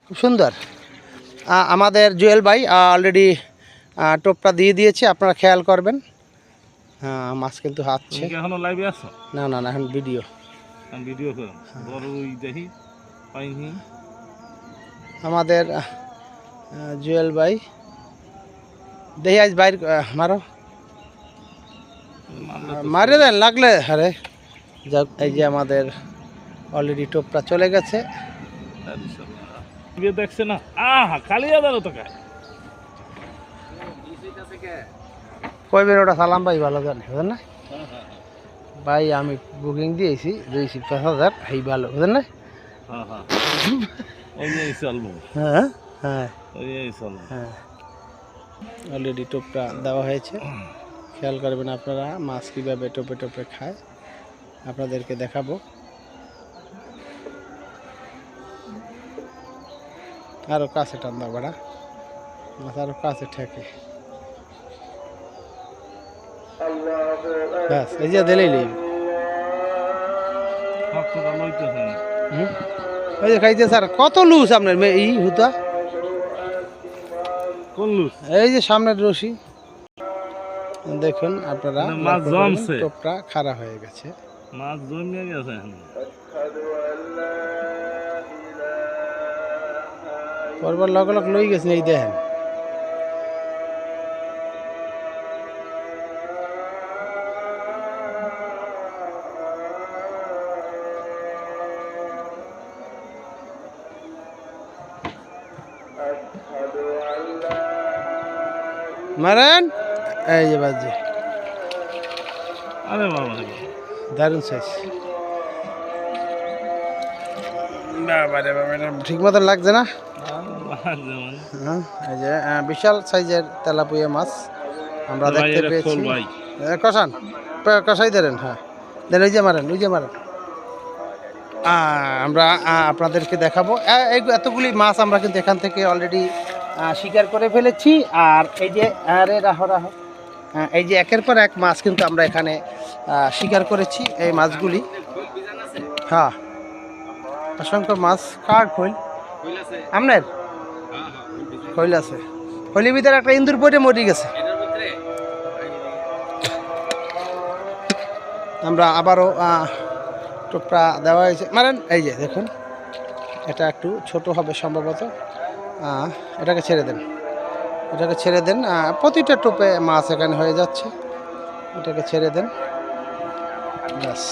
খুব সুন্দর। আমাদের জুয়েল ভাই অলরেডি টোপটা দিয়ে দিয়েছে, আপনারা খেয়াল করবেন। হ্যাঁ, মাছ কিন্তু হাতছে। এখনো লাইভে আছো? না না না, এখন ভিডিও ভিডিও করো বড় ওই দেখি পাইনি। আমাদের জুয়েল ভাই দেখি আজ বাইর মারো, মারে দেন লাগলে। আরে যাক, এই যে আমাদের অলরেডি টোপটা চলে গেছে। দেখছে না, আহা খালি আদারও তো খায়। কয়বের ওটা সালাম ভাই ভালো জানে, বুঝলেন না ভাই? আমি বুকিং দিয়েছি 2,000 এই ভালো, বুঝলেন না? হ্যাঁ হ্যাঁ হ্যাঁ, অলরেডি টোপটা দেওয়া হয়েছে। খেয়াল করবেন আপনারা মাছ কীভাবে টোপে টোপে খায়, আপনাদেরকে দেখাবো। আরও কাছে টান দাও বেড়া, মাছ আরও কাছে ঠেকে। ব্যাস, এই যে দিলেই লিব। ওই যে খাইতে স্যার কত লুজ আপনার এই হুতা, এই যে সামনের রশি দেখুন আপনারা, মাছ জমছে, টোপটা খারাপ হয়ে গেছে, মাছ জমিয়ে গেছে। পরবার লগ লগ লই গেছেন, এই দেখেন। মারেন, এই যে বাজে। আরে বাবা দারুণ সাইজ, বাবারে বাবা, ঠিক মতন লাগছে না? হ্যাঁ, এই যে বিশাল সাইজের তেলাপুয়া মাছ আমরা দেখতে পেয়েছি। কষান, কষাই দেন। হ্যাঁ দেন, ওই যে মারেন, ওই যে মারেন। আমরা আপনাদেরকে দেখাবো এতগুলি মাছ আমরা কিন্তু এখান থেকে অলরেডি শিকার করে ফেলেছি। আর এই যে আরে রাহো রাহো, এই যে একের পর এক মাছ কিন্তু আমরা এখানে শিকার করেছি। এই মাছগুলি, হ্যাঁ অসংখ্য মাছ। কার খৈল আপনার? খৈল আছে, খৈলের ভিতরে একটা ইন্দুর পড়ে মরে গেছে। আমরা আবারও টোপটা দেওয়া হয়েছে, মারেন। এই যে দেখুন, এটা একটু ছোট হবে সম্ভবত, এটাকে ছেড়ে দেন, এটাকে ছেড়ে দেন। প্রতিটা টোপে মাছ এখানে হয়ে যাচ্ছে, এটাকে ছেড়ে দেন। ব্যাস,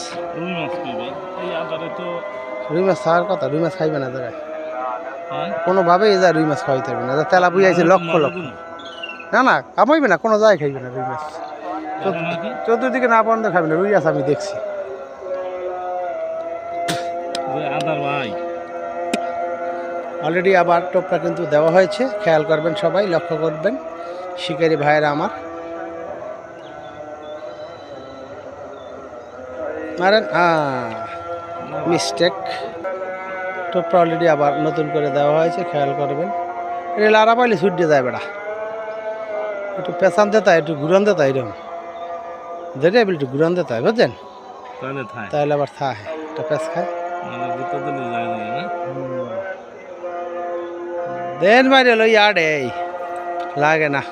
রুই মাছ খাওয়ার কথা, রুই মাছ খাইবে না জায়গায় কোনোভাবেই, এই যায় রুই মাছ খাওয়াইতে পারবে না। তেলা বুঝাইছে লক্ষ লক্ষ, না না কামাইবে না, কোনো জায়গায় খাইবে না রুই মাছ। চতুর্দিকে না পর্যন্ত খাবে না, রুই মাছ আমি দেখছি। অলরেডি আবার টোপটা কিন্তু দেওয়া হয়েছে, খেয়াল করবেন সবাই, লক্ষ্য করবেন শিকারী ভাইয়েরা আমার। মারেন, মিস্টেক। টোপটা অলরেডি আবার নতুন করে দেওয়া হয়েছে, খেয়াল করবেন। এটা লারা পাইলে ছুট দিয়ে যায় বেড়া, একটু পেছান দিতে হয়, একটু ঘুরান দিতে হয়, এরকম ধরে একটু ঘুরান দিতে হয়, বুঝছেন? তাহলে আবার থায়, একটা পেঁচ খায়। দেন মারি হলো ইয়ার্ড, এই লাগে না।